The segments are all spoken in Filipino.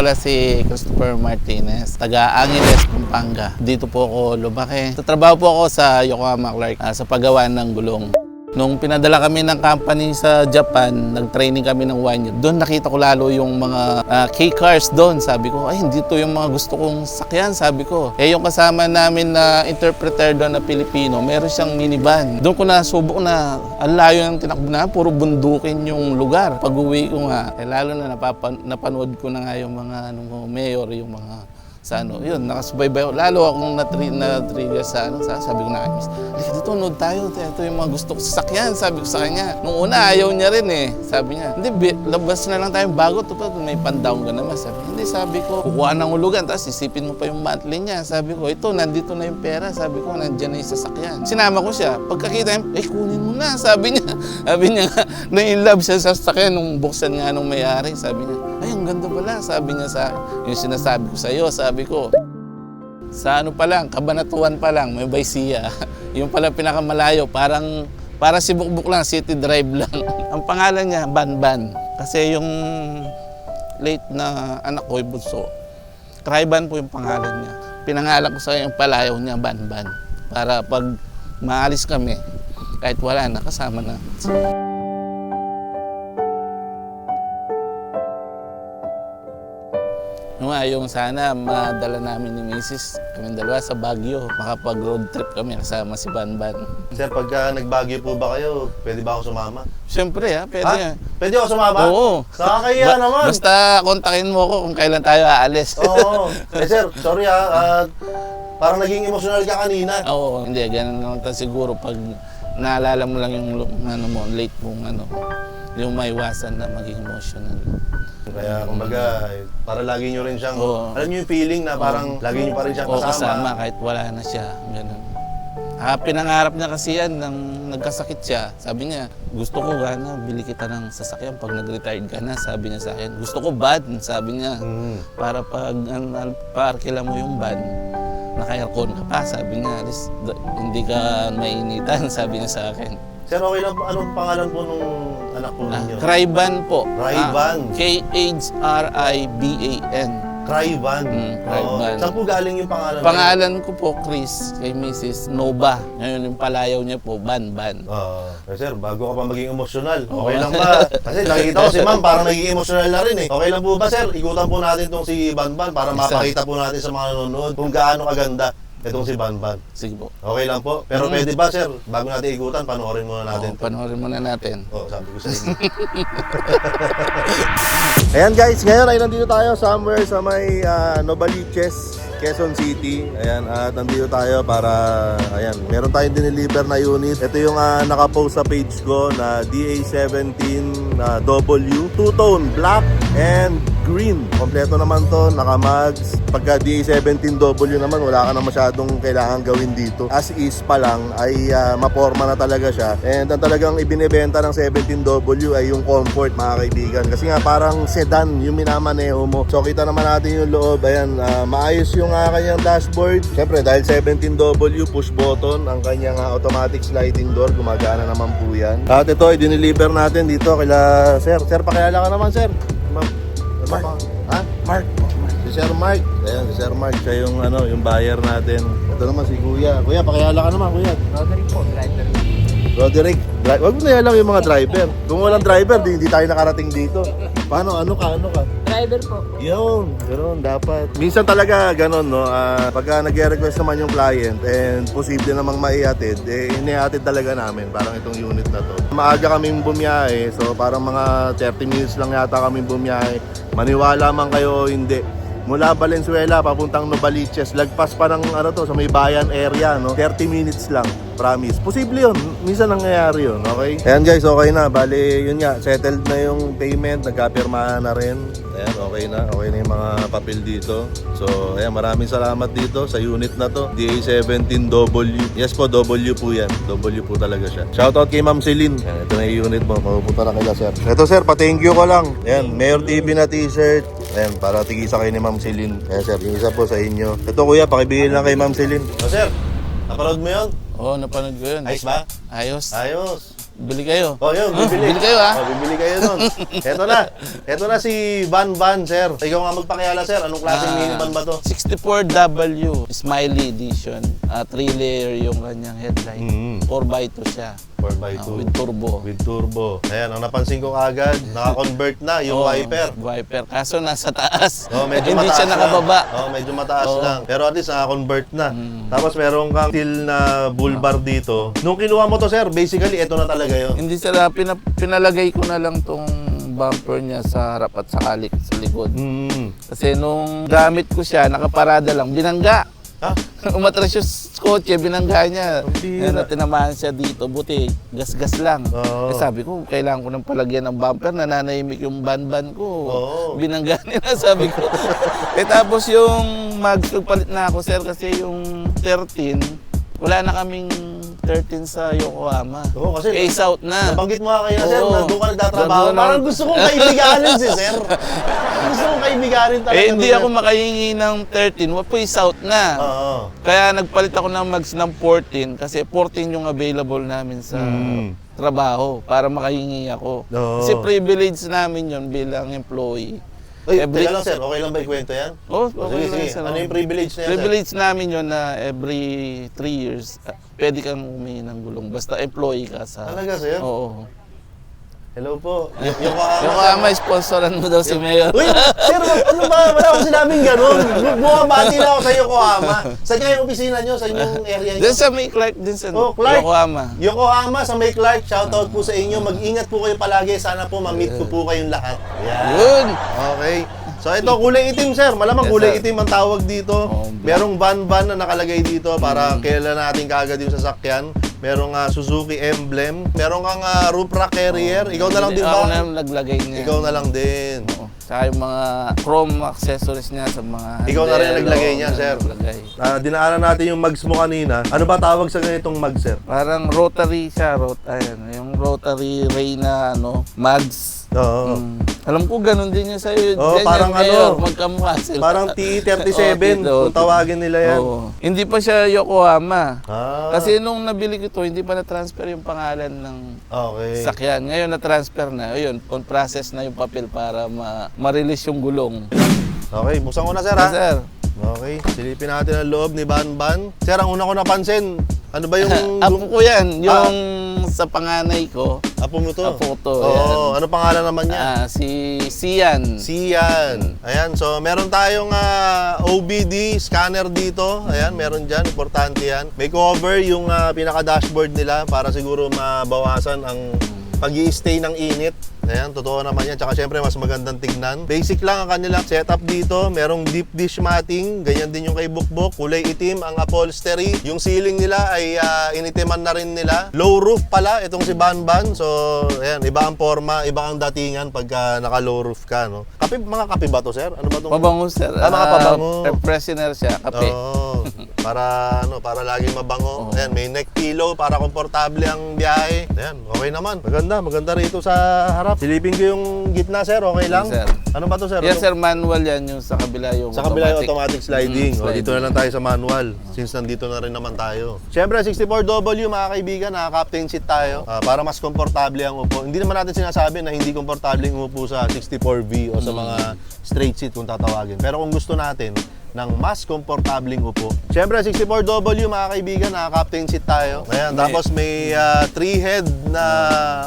pala si Christopher Martinez, taga Angeles, Pampanga. Dito po ako lumaki. Tatrabaho po ako sa Yokohama Clark sa paggawa ng gulong. Nung pinadala kami ng company sa Japan, nag-training kami ng 1 year. Doon nakita ko lalo yung mga K-cars doon. Sabi ko, ay hindi to yung mga gusto kong sakyan, sabi ko. Eh yung kasama namin na interpreter doon na Pilipino, meron siyang minivan. Doon ko nasubok na ang layo ng tinakbo na, puro bundukin yung lugar. Pag-uwi ko nga, lalo na napanood ko na nga yung mga mayor, yung mga sa yun, nakasubaybay. Lalo akong na-trigger sa sabi ko na, halika dito, nood tayo. Ito yung mga gusto ko sasakyan, sabi ko sa kanya. Nung una, ayaw niya rin eh. Sabi niya, hindi, labas na lang tayong bago. May pan-down ka naman. Sabi, hindi, sabi ko, kukuha ng hulugan, tapos isipin mo pa yung monthly niya. Sabi ko, ito, nandito na yung pera. Sabi ko, nandyan na yung sasakyan. Sinama ko siya. Pagkakita niya, kunin mo na, sabi niya. Sabi niya, na-in-love siya sa sasakyan nung buksan nga nung may-ari. Sabi niya, ay, ang ganda pala. Sabi niya sa akin, yung sinasabi ko sa'yo, sabi ko, sa pa lang, Cabanatuan pa lang, may Baysiya. Yung pala pinakamalayo, para si Bukbuk lang, city drive lang. Ang pangalan niya, Banban. Kasi yung late na anak ko, bunso, Traiban po yung pangalan niya. Pinangalan ko sa yung palayaw niya, Banban. Para pag maalis kami, kahit wala na, kasama na. Yung sana madala namin ni Mrs. kami dalawa sa Baguio, makapag-road trip kami kasama si Banban. Sir, pagka nag-Baguio po ba kayo, pwede ba ako sumama? Siyempre pwede. Pwede ako sumama? Oo. Nakakahiya naman. Basta kontakin mo ako kung kailan tayo aalis. Oo. Sir, sorry parang naging emotional ka kanina. Oo, hindi, ganun lang siguro pag naalala mo lang yung late mong yung maiwasan na maging emotional. Kaya kumbaga, para lagi nyo rin siyang, alam nyo yung feeling na parang lagi nyo pa rin siyang kasama. Kasama kahit wala na siya. Ganun. Pinangarap niya kasi yan nang nagkasakit siya. Sabi niya, gusto ko gana, bili kita ng sasakyan pag nag-retired ka na. Sabi niya sa akin, gusto ko van, sabi niya. Para pag parkila mo yung van, naka-aircon ka pa, sabi niya. Hindi ka mainitan, sabi niya sa akin. Sir, okay lang po, anong pangalan po nung anak po ninyo? Traiban po. Traiban. K-H-R-I-B-A-N. Traiban. Traiban. Saan po galing yung pangalan? Pangalan ko po, Chris, kay Mrs. Nova. Ngayon yung palayaw niya po, Banban. Sir, bago ka pa maging emosyonal, okay lang ba? Kasi nakikita ko si ma'am, parang naging emosyonal na rin eh. Okay lang po ba, sir? Ikutan po natin itong si Banban para mapakita po natin sa mga nanonood kung gaano kaganda itong si Banban. Sige po. Okay lang po. Pero pwede ba, sir? Bago natin ikutan, panoorin muna natin. Panoorin muna natin. Sabi ko sa inyo. Ayan guys, ngayon ay nandito tayo somewhere sa may Novaliches, Quezon City. Ayan, at nandito tayo para, meron tayong dineliver na unit. Ito yung nakapost sa page ko na DA17W, two-tone, black and green. Kompleto naman to, naka-mags. Pagka DA17W naman, wala ka na masyadong kailangan gawin dito. As is pa lang, ay maporma na talaga siya. And ang talagang ibinibenta ng 17W ay yung comfort, mga kaibigan. Kasi nga parang sedan yung minamaneho mo. So kita naman natin yung loob. Ayan, maayos yung kanyang dashboard. Siyempre, dahil 17W, push button, ang kanyang automatic sliding door. Gumagana naman po yan. At ito, i-deliver natin dito kila Sir. Sir, pakilala ka naman, Sir. Mark. Ha? Mark. Si Sir Mark. Ayan, si Sir Mark. Siya yung, yung buyer natin. Ito naman si Kuya. Kuya, pakilala ka naman, Kuya. Roderick po, driver. Roderick. Wag mo na alam yung mga driver. Kung walang driver, hindi tayo nakarating dito. Paano? Ano ka? Driver po. Yun. Ganun, dapat. Minsan talaga ganun, no? Pagka nag-request naman yung client and posible namang maihatid, inihatid talaga namin. Parang itong unit na to. Maaga kaming bumiyahe. So, parang mga 30 minutes lang yata kaming bumiyahe. Maniwala man kayo o hindi. Mula Valenzuela papuntang Novaliches, lagpas pa ng sa may bayan area, no? 30 minutes lang, promise. Posible yun, minsan nangyayari yun, okay? Ayan guys, okay na, bali yun nga, settled na yung payment, nagkapirmahan na rin. Ayan, okay na yung mga papel dito. So, ayan, maraming salamat dito sa unit na to, DA17W. Yes po, W po yan, W po talaga siya. Shoutout kay Ma'am Celine. Ayan, ito na yung unit mo, mapupunta na kila sir. Ito sir, pa-thank you ko lang. Ayan, Mayor TV na t-shirt. Ayan, para tigisa kayo ni Ma'am Celine. Ayan sir, yung isa po sa inyo. Ito kuya, pakibigyan lang kay Ma'am Celine. Sir, napanood mo yun? Oo, napanood ko yun. Ayos ba? Ayos. Ayos. Bili kayo. Oh, yun, bibili. Bili kayo, ha? Oh, bibili kayo nun. Eto na si Van Van, sir. Ikaw nga magpakilala, sir. Anong klaseng minivan ba to? 64W Smiley Edition. 3-layer yung kanyang headlight. 4x2 siya. 4x2. With turbo. With turbo. Ayan, ang napansin ko agad, naka-convert na yung wiper. Wiper. Kaso nasa taas. Oh, medyo Hindi mataas siya nakababa. lang. Oh, medyo mataas lang. Pero at least naka-convert na. Tapos meron kang steel na bull bar dito. Nung kinuha mo to, sir, basically ito na talaga yun. Hindi sila, pinalagay ko na lang tong bumper niya sa harap at sa kalik sa likod. Kasi nung gamit ko siya, nakaparada lang, binangga. Ha? Umatras yung kotse, binangga niya. Ang bira. Tinamaan siya dito, buti, gas-gas lang. Oo. Sabi ko, kailangan ko ng palagyan ng bumper, nananahimik yung ban-ban ko. Oo. Binangga nila, sabi ko. Tapos yung magpalit na ako, sir, kasi yung 13, wala na kaming 13 sa Yokohama. Oo, kasi Ace out na. nabanggit mo nga kayo na, sir, Oo. na doon ka nagtatrabaho. Nandun Parang lang. gusto kong kaibiganin si sir. Gusto kong kaibiganin talaga. Hindi doon, ako sir. makahingi ng 13, ace out na. Oo. Kaya nagpalit ako ng mags ng 14 kasi 14 yung available namin sa trabaho para makahingi ako. Oo. Kasi privilege namin yon bilang employee. Uy, teka lang, sir. Okay lang ba ikwento yan? Oh, Sige, okay lang, sige. sir. Ano yung privilege na yan, sir? Privilege namin yon na every 3 years, pwede kang humingi ng gulong. Basta employee ka sa... Talaga, sir? Oo. Hello po. Yokohama. Yokohama, sponsoran mo daw si Mayor. Uy, sir, ano ba? Wala akong sinabing ganun. Bumabati na ako sa Yokohama. Saan kaya yung opisina nyo? Sa inyong area nyo? Diyan sa May Clark din sa Oh, Clark. Yokohama. Yokohama sa May Clark. Shoutout po sa inyo. Mag-ingat po kayo palagi. Sana po ma-meet ko po kayong lahat. Yan. Yun! Okay. So ito, kulay itim, sir. Malamang Yes, kulay sir. itim ang tawag dito. Oh, Merong van-van na nakalagay dito para kilala natin kaagad yung sasakyan. Merong Suzuki emblem. Merong kang roof rack carrier. Ikaw na lang din Ako na ba? lang naglagay niya. Ikaw na lang din. Oo. Tsaka yung mga chrome accessories niya sa mga Ikaw na rin handle, naglagay oo, niya, sir. naglagay. Dinaanan natin yung mags mo kanina. Ano ba tawag sa ganitong mag, sir? Parang rotary siya, yung rotary ray na mags. Oo. Alam ko ganun din yun sa'yo. Oo, Diyan parang yung Mayor, ano, magkamukha sila. Parang TE37 Oo, kung tawagin nila yan. Oo. Hindi pa siya Yokohama. Ah, Kasi nung nabili ko to, hindi pa na-transfer yung pangalan ng okay. sakyan. Ngayon na-transfer na. Ayun, on process na yung papel para ma-release yung gulong. Okay, buksan ko na, sir, Yes, ha? sir. Okay, silipin natin ang loob ni Banban. Sir, ang una ko napansin, ano ba yung... Apo ko yan. Yung sa panganay ko. Apo mo to? Apo ko to, Oo, ano pangalan naman niya? Si Sian. Sian. Ayan, so meron tayong OBD scanner dito. Ayan, meron dyan. Importante yan. May cover yung pinaka-dashboard nila para siguro mabawasan ang pag-i-stay ng init. Ayan, totoo naman yan. Tsaka syempre, mas magandang tignan. Basic lang ang kanilang setup dito. Merong deep dish matting. Ganyan din yung kay Bukbok. Kulay itim ang upholstery. Yung ceiling nila ay initiman na rin nila. Low roof pala itong si Banban. So, ayan, iba ang forma, iba ang datingan pagka naka-low roof ka, no? Mga kape ba to, sir? Ano ba itong... Pabango, sir. Mga pabango. Air freshener siya, kape. Oo. Para laging mabango. Ayan, may neck pillow para komportable ang biyahe. Ayan, okay naman. Maganda rito sa harap. Silipin ko yung gitna, sir. Okay lang? Yes, sir. Ano ba to, sir? Yes, sir. Manual yan. Yung sa kabila yung Sa kabila yung automatic sliding. O, sliding. dito na lang tayo sa manual. Since nandito na rin naman tayo. Siyempre, 64W, mga kaibigan, naka-captain seat tayo. Para mas komportable ang upo. Hindi naman natin sinasabi na hindi komportable ang umupo sa 64V o sa mga straight seat kung tatawagin. Pero kung gusto natin ng mas komportabling upo. Siyempre, 64W, mga kaibigan, naka-captain seat tayo. Ayan, tapos may 3-head na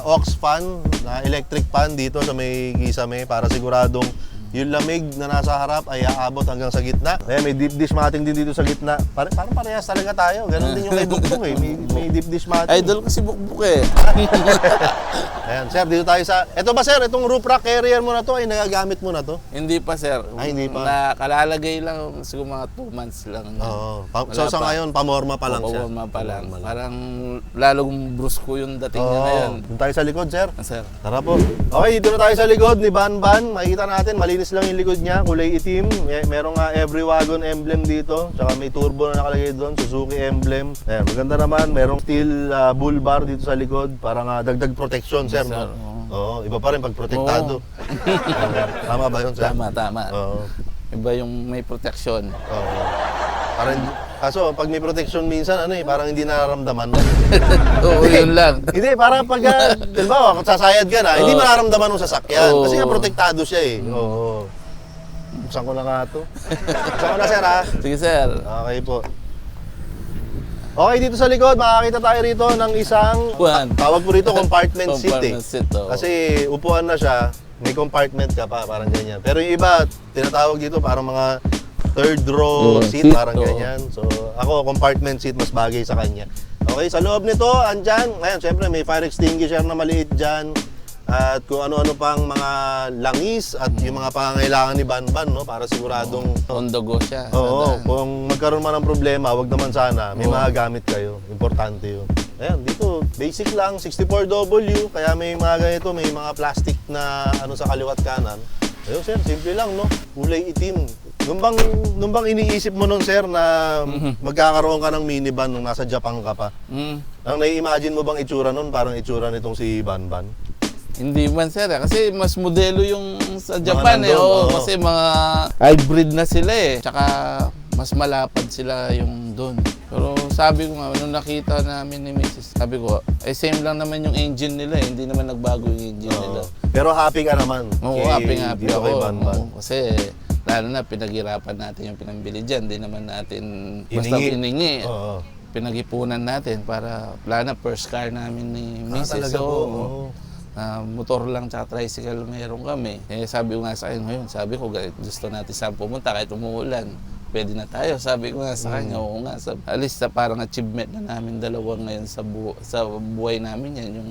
aux fan, na electric fan dito sa may kisame para siguradong yung lamig na nasa harap ay aabot hanggang sa gitna. Ayan, may deep dish matting din dito sa gitna. Parang parehas talaga tayo. Ganon din yung kay Bukbuk eh. May deep dish matting. Idol ko si Bukbuk eh. Ayan, sir, dito tayo sa... Ito ba, sir? Itong roof rack carrier mo na to ay nagagamit mo na to? Hindi pa, sir. Ay, hindi pa. Nakalalagay lang siguro mga 2 months lang. Oo. Wala So sa pa. ngayon, pamorma pa lang siya. Pumorma pa lang. Parang lalong brusko yung dating niya Oo. ngayon. Doon tayo sa likod, sir. Sir. Tara po. Okay, dito na tayo sa likod ni Banban. Makikita natin, malinis lang yung likod niya. Kulay itim. Merong every wagon emblem dito. Tsaka may turbo na nakalagay doon. Suzuki emblem. Ayan, maganda naman. Merong steel bull bar dito sa likod. Para dagdag protection, sir. Sir, No? Oo, iba pa rin pag protektado. Tama ba yun, sir? Tama. Oo. Iba yung may protection. Oo. Para Kaso, pag may protection minsan, parang hindi nararamdaman. Oo, yun lang. Hindi, parang pag, halimbawa, kung sasayad ka na, hindi mararamdaman ng sasakyan. Oo. Kasi nga, protektado siya eh. Oo. Buksan ko na nga ito. Buksan ko na, sir, ha? Sige, sir. Okay po. Okay, dito sa likod, makakita tayo rito ng isang, One. tawag po rito, compartment seat eh. Compartment seat, oo. Kasi upuan na siya, may compartment ka pa, parang ganyan. Pero yung iba, tinatawag dito parang mga third row seat, parang oo. ganyan. So, ako, compartment seat, mas bagay sa kanya. Okay, sa loob nito, andyan, ngayon, syempre, may fire extinguisher na maliit dyan. At kung ano-ano pang mga langis at yung mga pangangailangan ni Banban, no? Para siguradong... On the go siya. Oo, kung magkaroon man ng problema, wag naman sana. May mga gamit kayo. Importante yun. Ayan, dito, basic lang, 64W. Kaya may mga ganito, may mga plastic na ano sa kaliwat kanan. Ayun, sir, simple lang, no? Kulay itim. Nung bang iniisip mo nun, sir, na magkakaroon ka ng minivan nung nasa Japan ka pa? Ang nai-imagine mo bang itsura nun, parang itsura nitong si Banban? Hindi man, sir. Kasi mas modelo yung sa Japan nandun, oo. Kasi mga hybrid na sila eh. Tsaka mas malapad sila yung doon. Pero sabi ko nga, nung nakita namin ni Mrs., sabi ko, same lang naman yung engine nila eh. Hindi naman nagbago yung engine nila. Pero happy ka naman. Oo, happy dito ako. kay Banban. Oo, kasi lalo na pinaghirapan natin yung pinambili dyan. Hindi naman natin basta Hiningi. hiningi. Oo. Pinag-ipunan natin para wala na first car namin ni Mrs. Talaga po. So, Oo. motor lang tsaka tricycle meron kami. Sabi ko nga sa kanya ngayon, sabi ko gusto natin saan pumunta kahit umuulan. Pwede na tayo. Sabi ko nga sa kanya, oo nga. Alis na parang achievement na namin dalawa ngayon sa buhay namin yan. Yung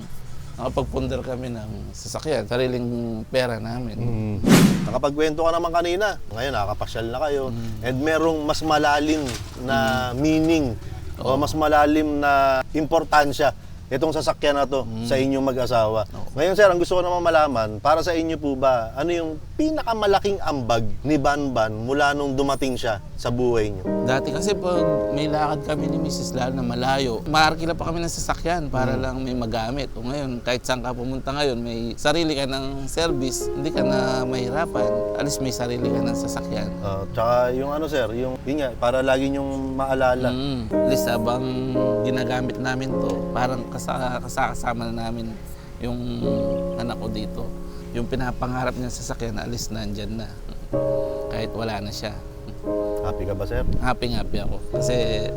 nakapagpundar kami ng sasakyan, sariling pera namin. Nakapagkwento ka naman kanina. Ngayon, nakakapasyal na kayo. And merong mas malalim na meaning o mas malalim na importansya itong sasakyan na to sa inyong mag-asawa. Ngayon, sir, ang gusto ko naman malaman, para sa inyo po ba, ano yung pinakamalaking ambag ni Banban mula nung dumating siya sa buhay niyo? Dati kasi pag may lakad kami ni Mrs. lalo na malayo, maarkila pa kami ng sasakyan para lang may magamit. O ngayon, kahit saan ka pumunta ngayon, may sarili ka ng service, hindi ka na mahirapan. At least may sarili ka ng sasakyan. Tsaka yung ano, sir, yun nga, para lagi niyong maalala. At least habang ginagamit namin to, parang kasama na namin yung anak ko dito. Yung pinapangarap niya sa sasakyan, alis na, andyan na. Kahit wala na siya. Happy ka ba, sir? Happy ako. Kasi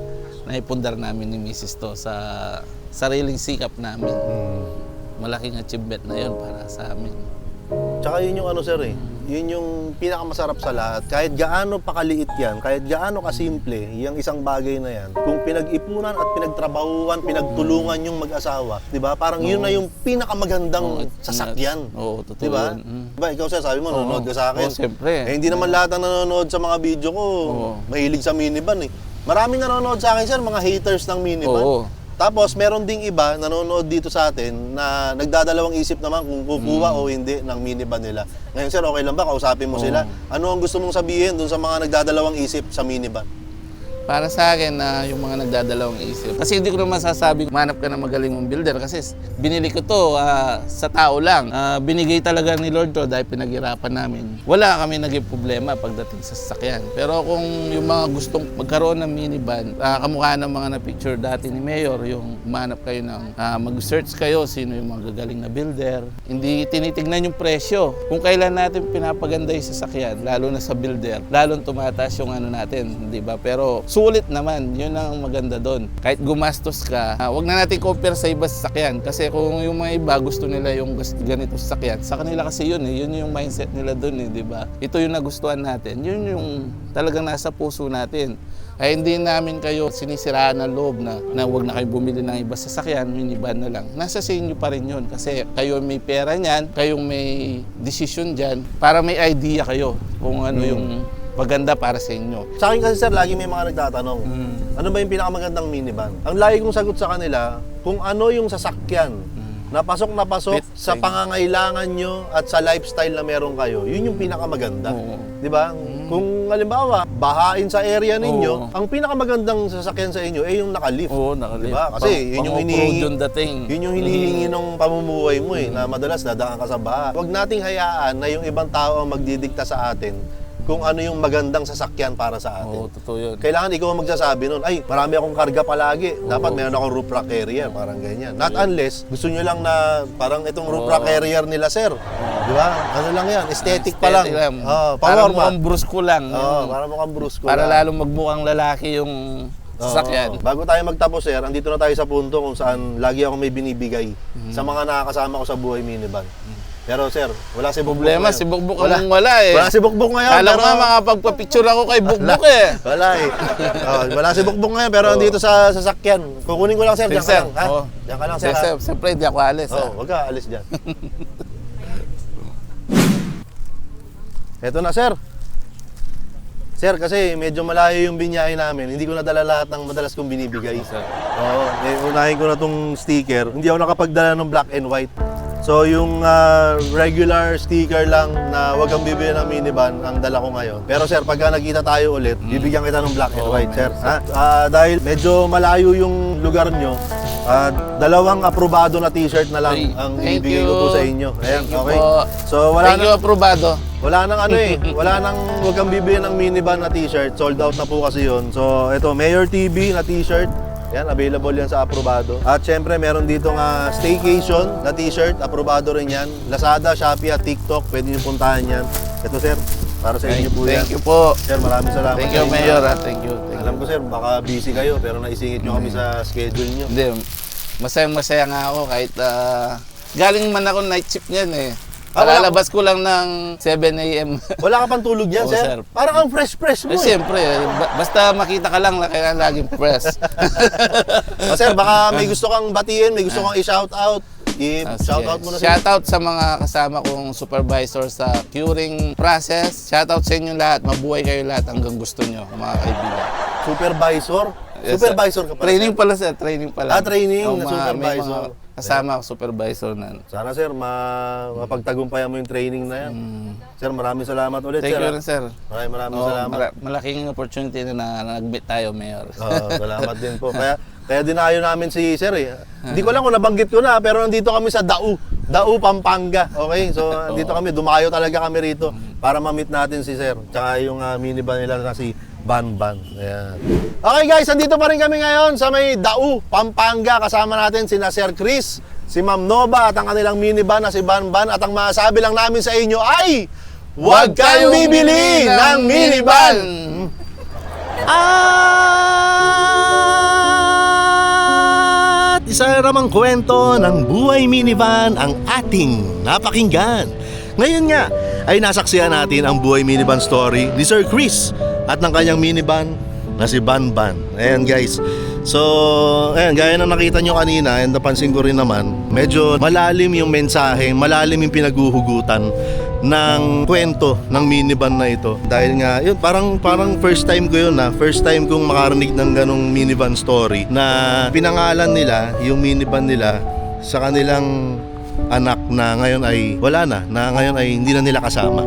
naipundar namin ni Mrs. to sa sariling sikap namin. Malaking achievement na yun para sa amin. Tsaka yun yung ano, sir, yun yung pinakamasarap sa lahat. Kahit gaano pakaliit yan, kahit gaano kasimple, yung isang bagay na yan, kung pinag-ipunan at pinagtrabahuan, pinagtulungan yung mag-asawa, di ba? Parang yun na yung pinakamagandang sasakyan. Oo, totoo. Di ba? Diba, ikaw, sir, sabi mo, nanonood ka sa akin. Oo, siyempre. Hindi naman lahat ng nanonood sa mga video ko, mahilig sa minivan eh. Maraming nanonood sa akin, sir, mga haters ng minivan. Oo. Tapos, meron ding iba nanonood dito sa atin na nagdadalawang isip naman kung kukuha o hindi ng minivan nila. Ngayon, sir, okay lang ba? Kausapin mo sila. Ano ang gusto mong sabihin dun sa mga nagdadalawang isip sa minivan? Para sa akin na yung mga nagdadalawang isip. Kasi hindi ko naman sasabi manap ka ng magaling mong builder kasi binili ko to sa tao lang. Binigay talaga ni Lord to dahil pinaghirapan namin. Wala kami naging problema pagdating sa sasakyan. Pero kung yung mga gustong magkaroon ng minivan, kamukha ng mga na-picture dati ni Mayor, yung manap kayo ng mag-search kayo sino yung mga gagaling na builder. Hindi tinitignan yung presyo. Kung kailan natin pinapaganda yung sasakyan, lalo na sa builder, lalong tumataas yung ano natin, di ba? Pero sulit naman, yun ang maganda doon. Kahit gumastos ka, wag na natin compare sa iba sasakyan. Kasi kung yung mga iba gusto nila yung ganito sasakyan, sa kanila kasi yun eh. Yun yung mindset nila doon eh, di ba? Ito yung nagustuhan natin. Yun yung talagang nasa puso natin. Ay hindi namin kayo sinisiraan ng loob na wag na kayo bumili ng iba sasakyan, minivan na lang. Nasa sa inyo pa rin yun. Kasi kayo may pera niyan, kayong may decision dyan, para may idea kayo kung ano yung maganda para sa inyo. Sa akin kasi, sir, lagi may mga nagtatanong, ano ba yung pinakamagandang minivan? Ang lagi kong sagot sa kanila, kung ano yung sasakyan na pasok sa pangangailangan nyo at sa lifestyle na meron kayo, yun yung pinakamaganda. Di ba? Kung halimbawa, bahain sa area ninyo, ang pinakamagandang sasakyan sa inyo ay yung nakalift. Oo, nakalift. Diba? Kasi yun yung hinihingi, yun yung hinihingi ng pamumuhay mo na madalas dadaan ka sa baha. Huwag nating hayaan na yung ibang tao ang magdidikta sa atin kung ano yung magandang sasakyan para sa atin. Oo, totoo yun. Kailangan ikaw ang magsasabi nun, ay, marami akong karga palagi. Dapat meron akong roof rack carrier, parang ganyan. Not unless, gusto nyo lang na parang itong roof rack carrier nila, sir. Di ba? Ano lang yan, aesthetic pa lang. Para Power mukhang brusko lang. para mukhang brusko Para lang. lalong magmukhang lalaki yung sasakyan. Bago tayo magtapos, sir, andito na tayo sa punto kung saan lagi ako may binibigay sa mga nakakasama ko sa buhay minivan. Pero sir, wala si Bukbuk Problema, ngayon. si Bukbuk ang wala eh. Wala si Bukbuk ngayon. Kala ko nga makapagpa-picture ako kay Bukbuk eh. Wala eh. Wala si Bukbuk ngayon, pero andito sa sasakyan. Kukunin ko lang, sir. Diyan ka lang, ha? Diyan ka lang, sir. Siyempre, di ako alis. Wag ka, alis dyan. Eto na, sir. Sir, kasi medyo malayo yung binyahe namin. Hindi ko nadala lahat ng madalas kong binibigay. Oo, unahin ko na tong sticker. Hindi ako nakapagdala ng black and white. So yung regular sticker lang na wag kang bibili ng minivan ang dala ko ngayon. Pero sir, pagka nagkita tayo ulit, bibigyan kita ng black and white, sir. Dahil medyo malayo yung lugar nyo, dalawang aprobado na t-shirt na lang ang ibibigay ko po sa inyo. Ayan, okay? So wala Thank you, aprobado. wala nang ano eh, wala nang wag kang bibili ng minivan na t-shirt. Sold out na po kasi yun. So ito, Mayor TV na t-shirt. Yan, available yan sa aprobado. At syempre, meron dito nga staycation na t-shirt. Aprobado rin yan. Lazada, Shopee at TikTok. Pwede nyo puntahan yan. Ito sir, para sa inyo po yan. Thank you po. Sir, maraming salamat. Thank you, sa inyo. Mayor. Thank you. Alam ko sir, baka busy kayo pero naisingit nyo kami sa schedule nyo. Hindi, masayang-masaya nga ako kahit galing man ako night shift niyan eh. Lalabas ko lang ng 7 a.m. Wala ka pang tulog yan, Oo, sir? sir. Parang ang fresh mo Eh, siyempre, basta makita ka lang, kailangan laging press. Sir, baka may gusto kang batiin, may gusto kang i-shout out. I-shout out mo na sir. Shout out sa mga kasama kong supervisor sa curing process. Shout out sa inyo lahat. Mabuhay kayo lahat hanggang gusto nyo, mga kaibigan. Supervisor? Yes, Supervisor ka pala. Training pala sir, training pala. Training na May supervisor. mga kasama ako supervisor na. Sana sir, mapagtagumpayan mo yung training na yan. Sir, maraming salamat ulit, Thank sir. you rin sir. Maraming salamat. Malaking opportunity na nag-meet tayo, Mayor. Salamat din po. Kaya dinayo namin si sir eh. Hindi ko lang kung nabanggit ko na, pero nandito kami sa Dau, Pampanga. Okay? So, nandito kami, dumayo talaga kami rito para ma-meet natin si sir. Tsaka yung minivan nila na si Banban. Ayan. Okay guys, nandito pa rin kami ngayon sa may Dau, Pampanga. Kasama natin sina Sir Chris, si Ma'am Nova at ang kanilang minivan na si Banban. At ang masasabi lang namin sa inyo ay huwag kayong bibili ng minivan! At isa namang kwento ng buhay minivan ang ating napakinggan. Ngayon nga ay nasaksihan natin ang buhay minivan story ni Sir Chris at ng kanyang minivan na si Banban. Ayan guys. So, ayan, gaya ng nakita nyo kanina and napansin ko rin naman, medyo malalim yung mensahe, malalim yung pinaguhugutan ng kwento ng minivan na ito. Dahil nga, yun, parang first time ko yun first time kong makarinig ng ganong minivan story na pinangalan nila, yung minivan nila sa kanilang anak na ngayon ay wala na ngayon ay hindi na nila kasama.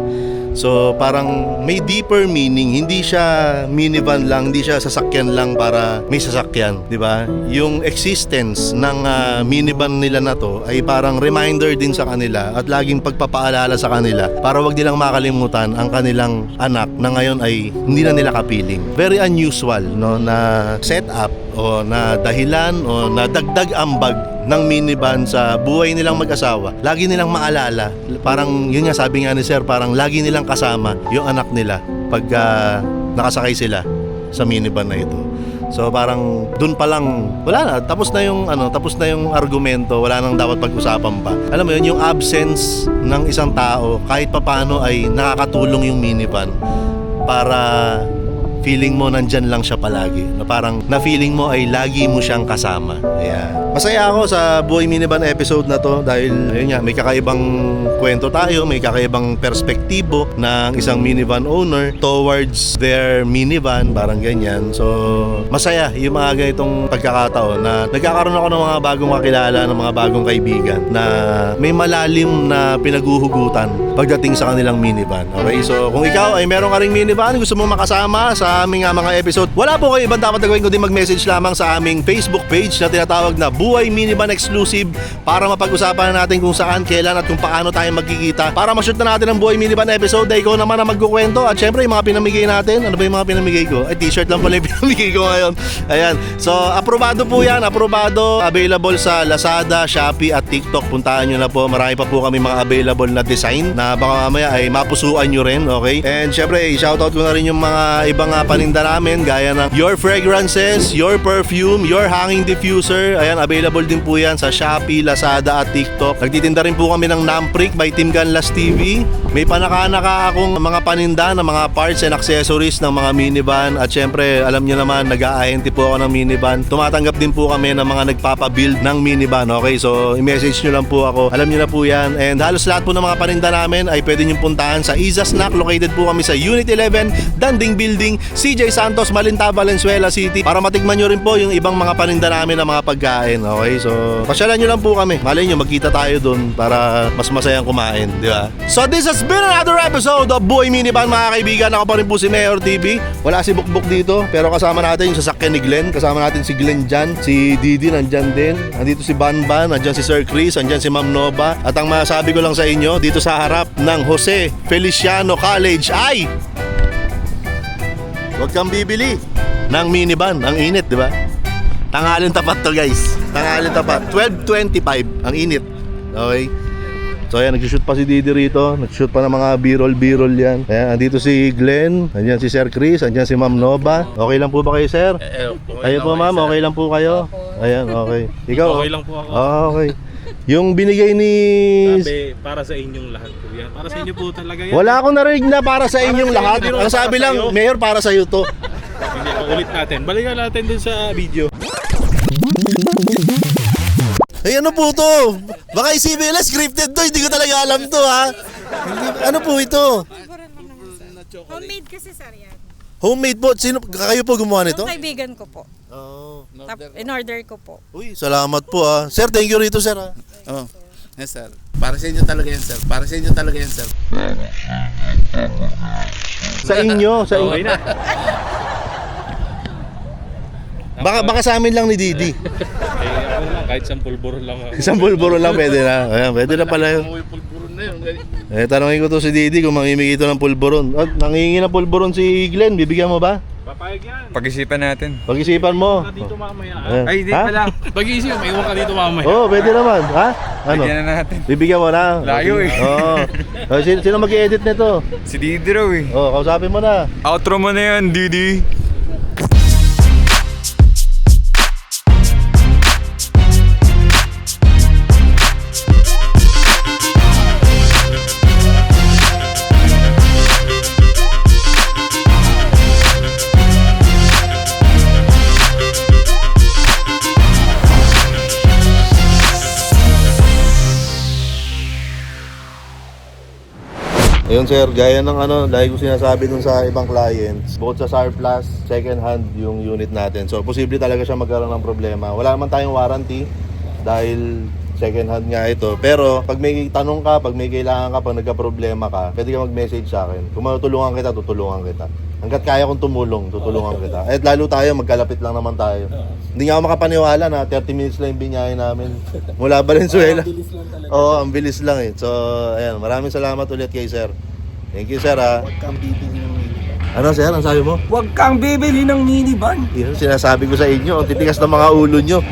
So parang may deeper meaning, hindi siya minivan lang, hindi siya sasakyan lang para may sasakyan, di ba? Yung existence ng minivan nila na to ay parang reminder din sa kanila at laging pagpapaalala sa kanila para wag nilang makalimutan ang kanilang anak na ngayon ay hindi na nila kapiling. Very unusual, no, na setup o na dahilan o na dagdag ambag ng minivan sa buhay nilang mag-asawa. Lagi nilang maalala, parang yun nga sabi nga ni Sir, parang lagi nilang kasama yung anak nila pag nakasakay sila sa minivan na ito. So parang dun pa lang wala na, tapos na yung argumento, wala nang dapat pag-usapan pa. Alam mo yun, yung absence ng isang tao kahit papaano ay nakakatulong yung minivan para feeling mo nandyan lang siya palagi. Na parang na-feeling mo ay lagi mo siyang kasama. Ayan. Masaya ako sa Buhay Minivan episode na to dahil ayun nga, may kakaibang kwento tayo, may kakaibang perspektibo ng isang minivan owner towards their minivan, parang ganyan. So, masaya yung mga ganitong pagkakataon na nagkakaroon ako ng mga bagong kakilala, ng mga bagong kaibigan na may malalim na pinaguhugutan pagdating sa kanilang minivan. Okay, so kung ikaw ay meron ka ring minivan, gusto mo makasama sa aming mga episode, wala po kayo ibang dapat gawin kundi mag-message lamang sa aming Facebook page na tinatawag na Buhay Minivan Exclusive para mapag-usapan natin kung saan, kailan at kung paano tayo magkikita. Para ma-shoot na natin ang Buhay Minivan episode ay ikaw naman ang magkukwento. At syempre yung mga pinamigay natin. Ano ba yung mga pinamigay ko? Ay, t-shirt lang pala yung pinamigay ko ngayon. Ayan. So, aprobado po yan. Aprobado. Available sa Lazada, Shopee at TikTok. Puntahan nyo na po. Marami pa po kami mga available na design na baka mamaya ay mapusuan nyo rin. Okay? And syempre, shoutout ko na rin yung mga ibang paninda namin gaya ng Your Fragrances, Your Perfume, Your Hanging Diffuser. Ayan, available din po yan sa Shopee, Lazada at TikTok. Nagtitinda rin po kami ng Namprick by Team Ganlas TV. May panaka-naka akong mga paninda ng mga parts and accessories ng mga minivan. At syempre, alam nyo naman, nag-aahente po ako ng minivan. Tumatanggap din po kami ng mga nagpapabuild ng minivan. Okay, so i-message nyo lang po ako. Alam nyo na po yan. And halos lahat po ng mga paninda namin ay pwede nyo puntahan sa Iza Snack. Located po kami sa Unit 11, Danding Building, CJ Santos, Malinta, Valenzuela City. Para matikman nyo rin po yung ibang mga paninda namin ng mga pagkain. Okay, so pasyalan nyo lang po kami. Malay nyo, magkita tayo dun para mas masayang kumain, di ba? So this has been another episode of Buhay Minivan, mga kaibigan. Ako pa rin po si Mayor TV. Wala si Bukbuk dito, pero kasama natin yung sasakyan ni Glenn. Kasama natin si Glenn dyan, si Didi nandyan din. Nandito si Banban, nandyan si Sir Chris, nandyan si Ma'am Nova. At ang masabi ko lang sa inyo, dito sa harap ng Jose Feliciano College ay huwag kang bibili ng minivan. Ang init, di ba? Tanghalin tapat to, guys. Tanghalin tapat. 12:25 ang init. Okay? So ayan, nag-shoot pa si Didi rito. Nag-shoot pa ng mga b-roll yan. Ayan, andito si Glenn. Andyan si Sir Chris. Andyan si Ma'am Nova. Okay lang po ba kayo, sir? Kayo po, ma'am. Okay lang po kayo? Ayan, okay. Ikaw? Okay lang po ako. Okay. Yung binigay ni... Sabi, para sa inyong lahat po yan. Para sa inyo po talaga yan. Wala akong narinig na para sa inyong sa lahat. inyo, Ang sabi para lang, sa'yo. Mayor, para sa iyo to. Hindi, ulit natin. Balikan natin dun sa video. Ay, ano po to? Baka isipin nila scripted to, hindi ko talaga alam to, ha? Ano po ito? Homemade kasi sir yan. Homemade po. Sino, kayo po gumawa nito? Yung kaibigan ko po. Oh. In-order ko po. Uy, salamat po, ha. Sir, thank you rito, sir, ha. Oh, yes sir. Para sa inyo talaga yan sir. Para sa inyo talaga yan sir. Sa inyo, sa inyo. Okay na. Baka sa amin lang ni Didi. Ako lang, kahit isang pulburo lang ako. Isang bulburo lang pwede na. Ayan, pwede na pala yun. Tanongin ko to si Didi kung mamimigay ito ng pulburon. Nangingi ng pulburon si Glenn, bibigyan mo ba? Papayag yan. Pag-isipan natin. Pag-isipan mo. Dito mamaya. Ayan. Ay, di Ha? pala. Pag-iisip, may iwan ka dito mamaya. Oo, pwede naman. Ha? Ano? Bigyan na natin. Bibigyan mo na. Layo eh. Oo. Sino mag-i-edit nito? Si Didi raw eh. Oo, kausapin mo na. Outro mo na yan, Didi. Ayun sir, gaya ng dahil ko sinasabi dun sa ibang clients, bukod sa SAR Plus, second hand yung unit natin. So, posible talaga siya magkaroon ng problema. Wala naman tayong warranty dahil second hand nga ito. Pero, pag may tanong ka, pag may kailangan ka, pag nagka-problema ka, pwede ka mag-message sa akin. Kung matutulungan kita, tutulungan kita. Hanggat kaya kong tumulong, tutulungan kita. At lalo tayo, magkalapit lang naman tayo. Hindi nga ako makapaniwala na 30 minutes lang yung binyahe namin. Mula Valenzuela. Oo, ang bilis lang eh. So, ayan, maraming salamat ulit kay sir. Thank you sir ha. Huwag kang bibili ng minivan. Ano sir, ang sabi mo? Huwag kang bibili ng minivan. Yan, sinasabi ko sa inyo, ang titigas ng mga ulo nyo.